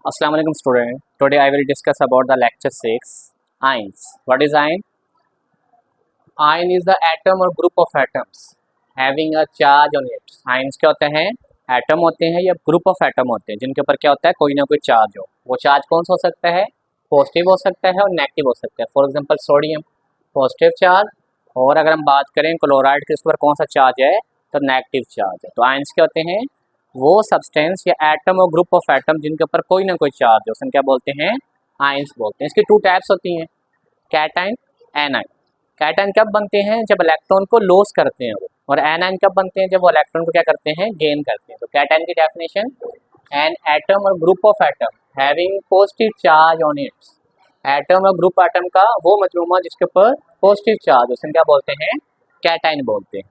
Assalamu alaikum student. Today I will discuss about the lecture 6 ions. What is ion? Ion is the atom or group of atoms having a charge on it. Ions क्या होते हैं? Atom होते हैं या group of atom होते हैं जिनके ऊपर क्या होता है कोई ना कोई चार्ज हो। वो चार्ज कौन सा हो सकता है? पॉजिटिव हो सकता है और नेगेटिव हो सकता है। For example sodium positive charge, और अगर हम बात करें क्लोराइड के ऊपर कौन सा चार्ज है तो नेगेटिव चार्ज है। तो आयंस क्या होते हैं? वो सब्सटेंस या atom or group of atom जिनके ऊपर कोई ना कोई चार्ज हो, उसे क्या बोलते हैं? आयंस बोलते हैं। इसकी टू टाइप्स होती हैं, कैटाइन, एनाइन। कैटाइन कब बनते हैं? जब इलेक्ट्रॉन को लॉस करते हैं वो। और एनाइन कब बनते हैं? जब वो इलेक्ट्रॉन को क्या करते हैं? गेन करते हैं। तो कैटाइन की definition, an atom or group of atom having positive charge on it's. Atom or group atom का वो मजमूआ जिसके ऊपर पॉजिटिव चार्ज, उसे क्या बोलते हैं? कैटाइन बोलते हैं।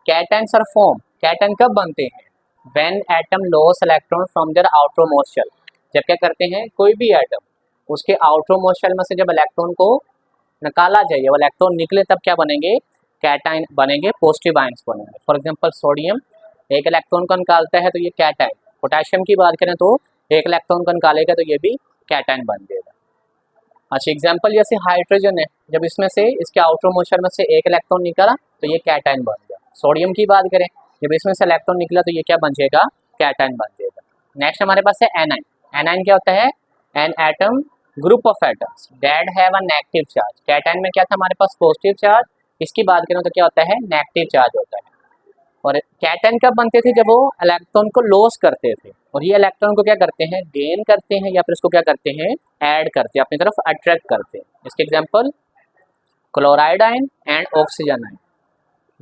कैटाइन्स आर फॉर्म, कैटाइन कब बनते हैं? When atom loss electron from their outermost shell. जब क्या करते हैं कोई भी एटम उसके आउटर मोस्ट शेल में से जब इलेक्ट्रॉन को निकाला जाए, वो इलेक्ट्रॉन निकले तब क्या बनेंगे? कैटाइन बनेंगे, पॉजिटिव आयंस बनेंगे। फॉर एग्जांपल सोडियम एक इलेक्ट्रॉन को निकालता है तो ये कैटाइन। पोटेशियम की बात करें तो एक इलेक्ट्रॉन को निकालेगा तो ये भी कैटाइन बन जाएगा। अच्छा एग्जाम्पल जैसे हाइड्रोजन है, जब इसमें से इसके आउटर मोस्ट शेल में से एक इलेक्ट्रॉन निकला तो ये कैटाइन बन गया। सोडियम की बात करें, जब इसमें से इलेक्ट्रॉन निकला तो ये क्या बन जाएगा? कैटाइन बन जाएगा। नेक्स्ट हमारे पास है एनाइन। एनाइन क्या होता है? An atom group of atoms that have a negative charge. Cation में क्या था हमारे पास? Positive charge. इसकी बात करें तो क्या होता है? नेगेटिव चार्ज होता है। और कैटाइन कब बनते थे? जब वो इलेक्ट्रॉन को लॉस करते थे, और ये इलेक्ट्रॉन को क्या करते हैं? गेन करते हैं, या फिर इसको क्या करते हैं? ऐड करते हैं, अपनी तरफ अट्रैक्ट करते हैं। इसके example chloride ion and oxygen ion.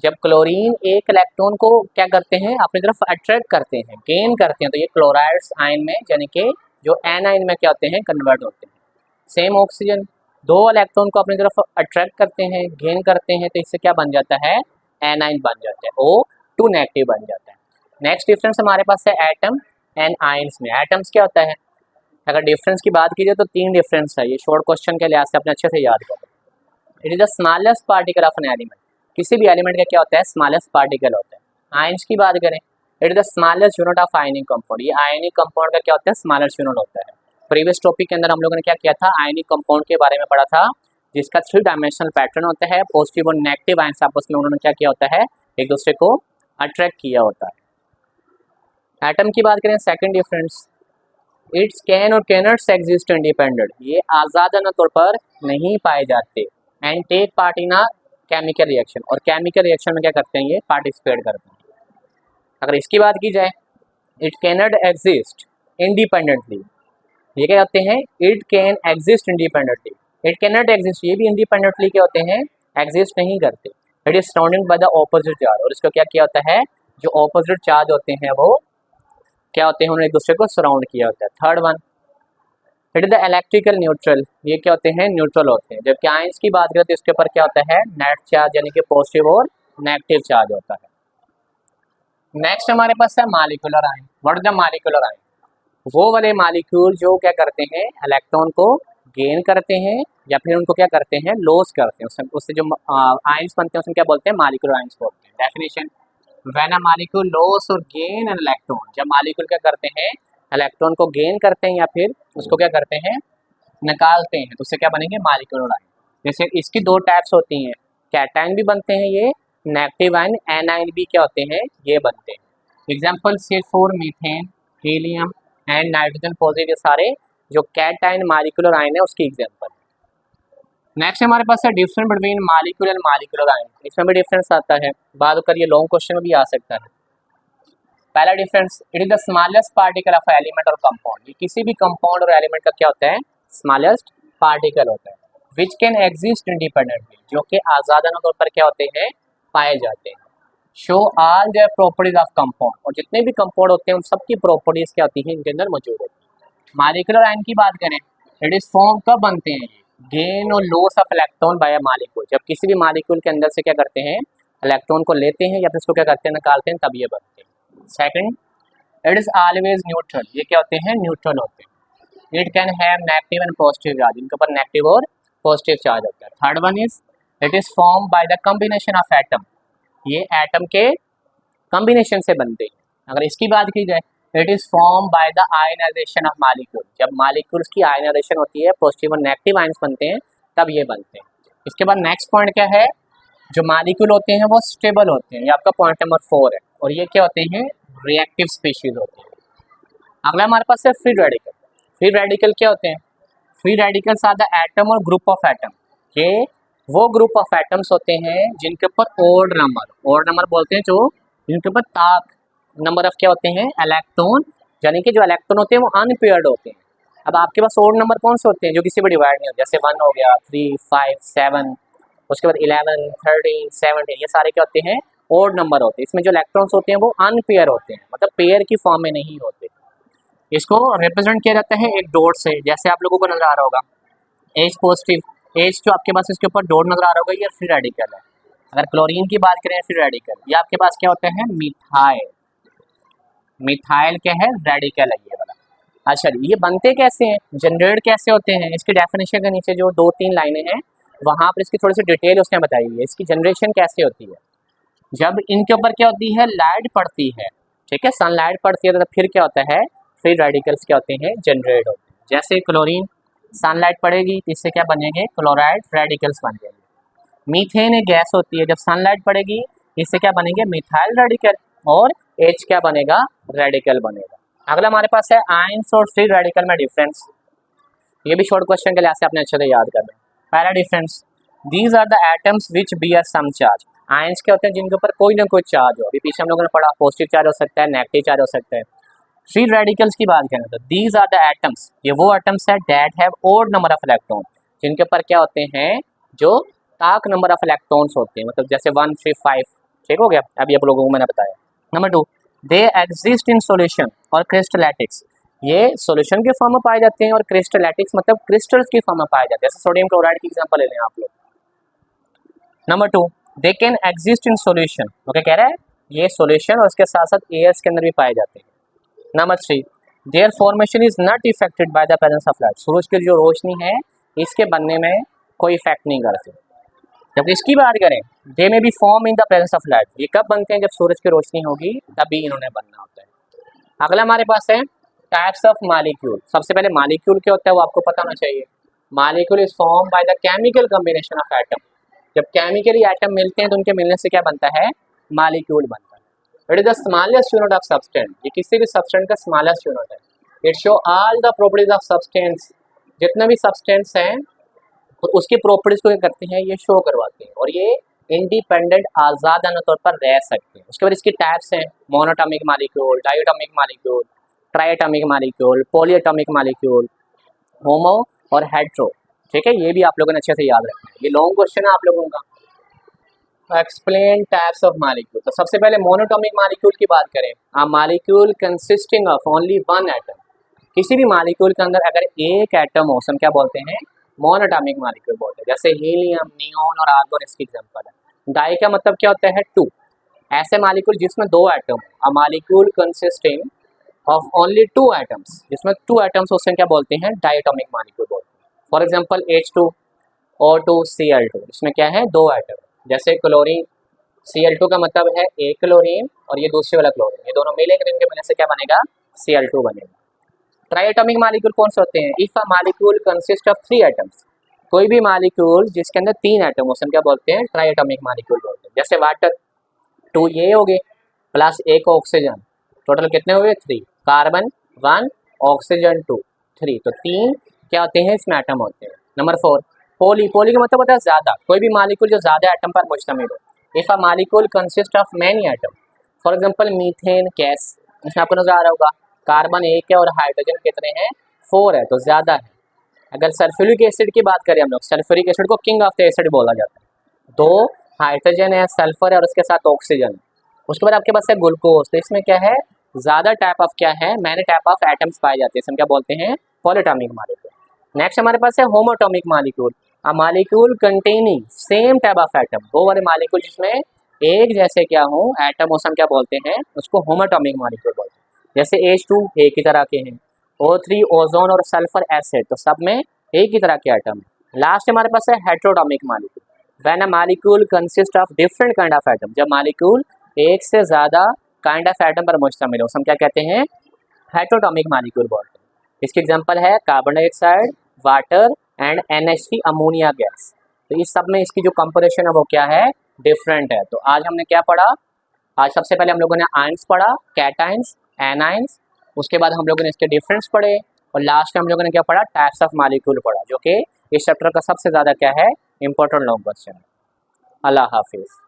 जब क्लोरीन एक इलेक्ट्रॉन को क्या करते हैं? अपनी तरफ अट्रैक्ट करते हैं, गेन करते हैं, तो ये क्लोराइड्स आयन में यानी कि जो एन आयन में क्या होते हैं? कन्वर्ट होते हैं। सेम ऑक्सीजन दो इलेक्ट्रॉन को अपनी तरफ अट्रैक्ट करते हैं, गेन करते हैं, तो इससे क्या बन जाता है? एनाइन बन जाता है, O2 नेगेटिव बन जाता है। नेक्स्ट डिफरेंस हमारे पास है एटम एंड आयंस में। एटम्स क्या होता है? अगर डिफरेंस की बात कीजिए तो तीन डिफरेंस है। ये शॉर्ट क्वेश्चन के लिहाज से अपने अच्छे से याद करें। It is the smallest particle of an element. किसी भी एलिमेंट का क्या होता है? स्मॉलेस्ट पार्टिकल होता है। आयंस की बात करें, it is the smallest unit of ionic compound. ये आयनिक कंपाउंड का क्या होता है? स्मॉलेस्ट यूनिट होता है। प्रीवियस टॉपिक के अंदर हम लोगों ने क्या किया था? आयनिक कंपाउंड के बारे में पढ़ा था, जिसका 3 डायमेंशनल पैटर्न होता है। पॉजिटिव और नेगेटिव आयंस आपस में उन्होंने क्या किया होता है? एक दूसरे को अट्रैक्ट किया होता है। एटम की बात करें, second difference, it's can or cannot exist independent. ये आज़ादाना तौर पर नहीं पाए जाते। And take part in a chemical reaction, और केमिकल रिएक्शन में क्या करते हैं? ये पार्टिसिपेट करते हैं। अगर इसकी बात की जाए, इट कैनॉट एग्जिस्ट इंडिपेंडेंटली। ये क्या होते हैं? It can exist independently. It can not exist, ये भी इंडिपेंडेंटली क्या होते हैं? एग्जिस्ट नहीं करते। It is surrounding by the opposite charge, और इसको क्या किया होता है? जो ऑपोजिट चार्ज होते हैं वो क्या होते हैं? उन्होंने एक दूसरे को सराउंड किया होता है। Third one, it is the electrical neutral. ये क्या होते हैं? न्यूट्रल होते हैं। जबकि आयंस की बात करें तो इसके ऊपर क्या होता है? नेट चार्ज यानी कि पॉजिटिव और नेगेटिव चार्ज होता है। नेक्स्ट हमारे पास है molecular ion. What is the molecular ion? वो वाले मॉलिक्यूल जो क्या करते हैं? इलेक्ट्रॉन को गेन करते हैं या फिर उनको क्या करते हैं? लॉस करते हैं। उससे जो आयंस बनते हैं उसमें क्या बोलते हैं? मॉलिक्यूलर आयंस बोलते हैं। Definition, when a molecule loss और गेन एन इलेक्ट्रॉन। जब मॉलिक्यूल क्या करते हैं? इलेक्ट्रॉन को गेन करते हैं या फिर उसको क्या करते हैं? निकालते हैं, तो उससे क्या बनेंगे? Molecular ion. जैसे इसकी दो टाइप्स होती हैं, कैटाइन भी बनते हैं ये, नेगेटिव आयन एनाइन भी क्या होते हैं? ये बनते हैं। Example C4, methane, helium and nitrogen positive, ये सारे जो कैटाइन मॉलिक्यूलर आयन है उसकी एग्जांपल। नेक्स्ट हमारे पास है difference between molecule and molecular ion. इसमें भी डिफरेंस आता है, बात कर ये लॉन्ग क्वेश्चन में भी आ सकता है। पहला difference, it is the smallest particle of element और कंपाउंड। ये किसी भी कंपाउंड और एलिमेंट का क्या होता है? स्मॉलेस्ट पार्टिकल होता है। विच कैन एग्जिस्ट इंडिपेंडेंटली, जो कि आज़ादाना तौर पर क्या होते हैं? पाए जाते हैं। Show all their properties of compound, और जितने भी कंपाउंड होते हैं उन सबकी प्रॉपर्टीज क्या होती हैं? इनके अंदर मौजूद होती है। मॉलिक्यूलर आयन की बात करें, इट इज फॉर्म कब बनते हैं? ये गेन और loss of electron by a molecule. जब किसी भी मॉलिक्यूल के अंदर से क्या करते हैं? इलेक्ट्रॉन को लेते हैं या फिर इसको क्या करते हैं? निकालते हैं, तब ये बनते हैं। Second, it is always neutral. ये क्या होते हैं? न्यूट्रल होते हैं। It can have negative and positive charge, इनके ऊपर नेगेटिव और पॉजिटिव चार्ज होता है। Third one is, it is form by the combination of atom. ये एटम के कॉम्बिनेशन से बनते हैं। अगर इसकी बात की जाए, it is form by the ionization of molecule. जब मालिक्यूल्स की आयनाइजेशन होती है, पॉजिटिव और नेगेटिव आयंस बनते हैं, तब ये बनते हैं। इसके बाद नेक्स्ट पॉइंट क्या है, जो मालिक्यूल होते हैं वो स्टेबल होते हैं, ये आपका पॉइंट नंबर 4 है। और ये क्या होते हैं, रिएक्टिव स्पीशीज होते हैं। अगला हमारे पास है फ्री रेडिकल। फ्री रेडिकल क्या होते हैं, free radicals are the atom or group of atom. ये वो ग्रुप ऑफ एटम्स होते हैं जिनके ऊपर ओड नंबर बोलते हैं, जो जिनके ऊपर ताक नंबर ऑफ क्या होते हैं, इलेक्ट्रॉन, यानी कि जो इलेक्ट्रॉन होते हैं वो अनपेयर्ड होते हैं। अब आपके पास ओड नंबर कौन से होते हैं, जो किसी पर डिवाइड नहीं होते, जैसे 1 हो गया, 3, 5, 7, उसके बाद 11, 13, 17, ये सारे क्या होते हैं, ओड नंबर होते हैं। इसमें जो इलेक्ट्रॉन्स होते हैं वो अनपेयर होते हैं, मतलब पेयर की फॉर्म में नहीं होते। इसको रिप्रेजेंट किया जाता है एक डॉट से, जैसे आप लोगों को नजर आ रहा होगा एच पॉजिटिव, एच जो आपके पास इसके ऊपर डॉट नजर आ रहा होगा, ये फ्री रेडिकल है। अगर क्लोरीन की बात करें फ्री रेडिकल, ये आपके पास क्या होता है, मिथाइल। मिथाइल क्या है, रेडिकल है ये वाला। अच्छा, ये बनते कैसे हैं, जनरेट कैसे होते हैं, इसकी डेफिनेशन के नीचे जो 2-3 लाइनें हैं वहाँ पर इसकी थोड़ी सी डिटेल उसने बताई हुई है। इसकी जनरेशन कैसे होती है, जब इनके ऊपर क्या होती है, लाइट पड़ती है, ठीक है, सनलाइट पड़ती है, तो फिर क्या होता है, फ्री रेडिकल्स क्या होते हैं, जनरेट होते हैं। जैसे क्लोरीन, सनलाइट पड़ेगी तो इससे क्या बनेंगे, क्लोराइड रेडिकल्स बन जाएंगे। मीथेन एक गैस होती है, जब सनलाइट पड़ेगी इससे क्या बनेंगे, मिथाइल रेडिकल, और H क्या बनेगा, रेडिकल बनेगा। अगला हमारे पास है आयंस और फ्री रेडिकल में डिफरेंस। ये भी शॉर्ट क्वेश्चन के लिहाज से आपने अच्छे से याद करना है। पहला difference, these are the atoms which bear some charge. Ions क्या होते हैं, जिनके ऊपर कोई ना कोई चार्ज हो। अभी पीछे हम लोगों ने पढ़ा, पॉजिटिव चार्ज हो सकता है, नेगेटिव चार्ज हो सकता है। फ्री रेडिकल्स की बात करें तो दीज आर द एटम्स, ये वो एटम्स है that have odd number of electron, जिनके ऊपर क्या होते हैं, जो ताक नंबर ऑफ इलेक्ट्रॉन्स होते हैं, मतलब जैसे 1, 3, 5, ठीक हो गया, अभी आप लोगों को मैंने बताया। Number 2, they exist in solution और क्रिस्टलैटिक्स, ये सॉल्यूशन के फॉर्म में पाए जाते हैं, और क्रिस्टलैटिक्स मतलब क्रिस्टल्स की फॉर्म में पाए जाते हैं। जैसे सोडियम क्लोराइड की एग्जांपल ले लें आप लोग। Number 2, they can exist in solution, okay, कह रहा है ये सॉल्यूशन और उसके साथ साथ एयर्स के अंदर भी पाए जाते हैं। Number 3, there formation is not affected by the presence of light, सूरज की जो रोशनी है इसके बनने में कोई इफेक्ट नहीं करते। जब इसकी बात करें, they may be form in the presence of light, ये कब बनते हैं, जब सूरज की रोशनी होगी तभी इन्होंने बनना होता है। अगला हमारे पास है टाइप्स ऑफ मालिक्यूल। सबसे पहले मालिक्यूल क्या होता है वो आपको पता होना चाहिए। Molecule is form by the chemical combination of atom, जब केमिकली एटम मिलते हैं तो उनके मिलने से क्या बनता है, मालिक्यूल बनता है। It is the smallest unit of substance, ये किसी भी सब्सटेंस का स्मॉलेस्ट यूनिट है। It show all the properties of substance, जितने भी सब्सटेंस हैं तो उसकी प्रॉपर्टीज को क्या करते हैं, ये शो करवाते हैं, और ये इंडिपेंडेंट आज़ादाना तौर पर रह सकते हैं। उसके बाद इसकी टाइप्स हैं, monoatomic molecule, diatomic molecule, triatomic molecule, polyatomic molecule, homo और हेट्रो, ठीक है, ये भी आप लोगों ने अच्छे से याद रखना है, ये लॉन्ग क्वेश्चन है आप लोगों का। एक्सप्लेन टाइप्स ऑफ मालिक्यूल, तो सबसे पहले मोनोटॉमिक मालिक्यूल की बात करें, a molecule consisting of only one atom, किसी भी मालिक्यूल के अंदर अगर एक एटम हो, हम क्या बोलते हैं, मोनोटॉमिक मालिक्यूल बोलते हैं। जैसे हीलियम, नियोन और आर्गोन इसकी एग्जांपल है। डाई का मतलब क्या होता है, 2, ऐसे मालिक्यूल जिसमें 2 atom, a molecule consisting of only 2 atoms, जिसमें 2 एटम्स उसे क्या बोलते हैं, डायटोमिक मालिक्यूल बोलते हैं। फॉर एग्जांपल H2O2 Cl2, इसमें क्या है, 2 एटम। जैसे क्लोरीन, Cl2 का मतलब है एक क्लोरीन और ये दूसरे वाला क्लोरीन, ये दोनों मिलेंगे तो इनके मिलने से क्या बनेगा, Cl2 बनेगा। ट्राइएटॉमिक मालिक्यूल कौन से होते हैं, if a molecule consist of 3 atoms, कोई भी मालिक्यूल जिसके अंदर 3 एटम उसे क्या बोलते हैं, ट्राइएटॉमिक मालिक्यूल बोलते हैं। जैसे वाटर 2 ये हो गए प्लस एक ऑक्सीजन, टोटल कितने हुए, 3, कार्बन 1, ऑक्सीजन 2, 3, तो 3 क्या होते हैं, इसमें एटम होते हैं। नंबर 4, पोली, पोली का मतलब होता है ज़्यादा, कोई भी मालिक्यूल जो ज़्यादा एटम पर मुश्तमिल हो। If a molecule consist of many atom, for example methane gas, इसमें आपको नजर आ रहा होगा कार्बन 1 है और हाइड्रोजन कितने हैं, 4 है, तो ज़्यादा है। अगर सल्फ्यूरिक एसिड की बात करें हम लोग, सल्फ्यूरिक एसिड को किंग ऑफ द एसिड बोला जाता है। 2 हाइड्रोजन है, सल्फर है और उसके साथ ऑक्सीजन है। उसके बाद आपके पास है ग्लूकोज, तो इसमें क्या है, ज़्यादा टाइप ऑफ क्या है, मैनी टाइप ऑफ एटम्स पाए जाते हैं, इसमें क्या बोलते हैं, पॉलीएटॉमिक मालिक्यूल। नेक्स्ट हमारे पास है homoatomic molecule, a molecule containing same type of atom, वो वाले मालिक्यूल जिसमें एक जैसे क्या हो एटम, उसे हम क्या बोलते हैं, उसको होमोटॉमिक मालिक्यूल बोलते हैं। जैसे H2 एक ही तरह के हैं, O3 ओजोन और सल्फर एसिड, तो सब में एक ही तरह के एटम है। लास्ट हमारे पास है heteroatomic molecule, when a molecule consist of different kind of atom, जब मालिक्यूल एक से ज़्यादा काइंड ऑफ एटम पर मुश्तमिल हो, हम क्या कहते हैं, हेटेरोटॉमिक मॉलिक्यूल बोलते हैं। इसकी एग्जांपल है carbon dioxide, water and NH3 ammonia gas. तो इस सब में इसकी जो कंपोजिशन है वो क्या है, डिफरेंट है। तो आज हमने क्या पढ़ा, आज सबसे पहले हम लोगों ने आयंस पढ़ा, कैटायंस, एनायंस, उसके बाद हम लोगों ने इसके डिफरेंस पढ़े और लास्ट में हम लोगों ने क्या पढ़ा, टाइप्स ऑफ मॉलिक्यूल पढ़ा, जो कि इस चैप्टर का सबसे ज़्यादा क्या है, इंपॉर्टेंट लॉन्ग क्वेश्चन है। अल्लाह हाफिज़।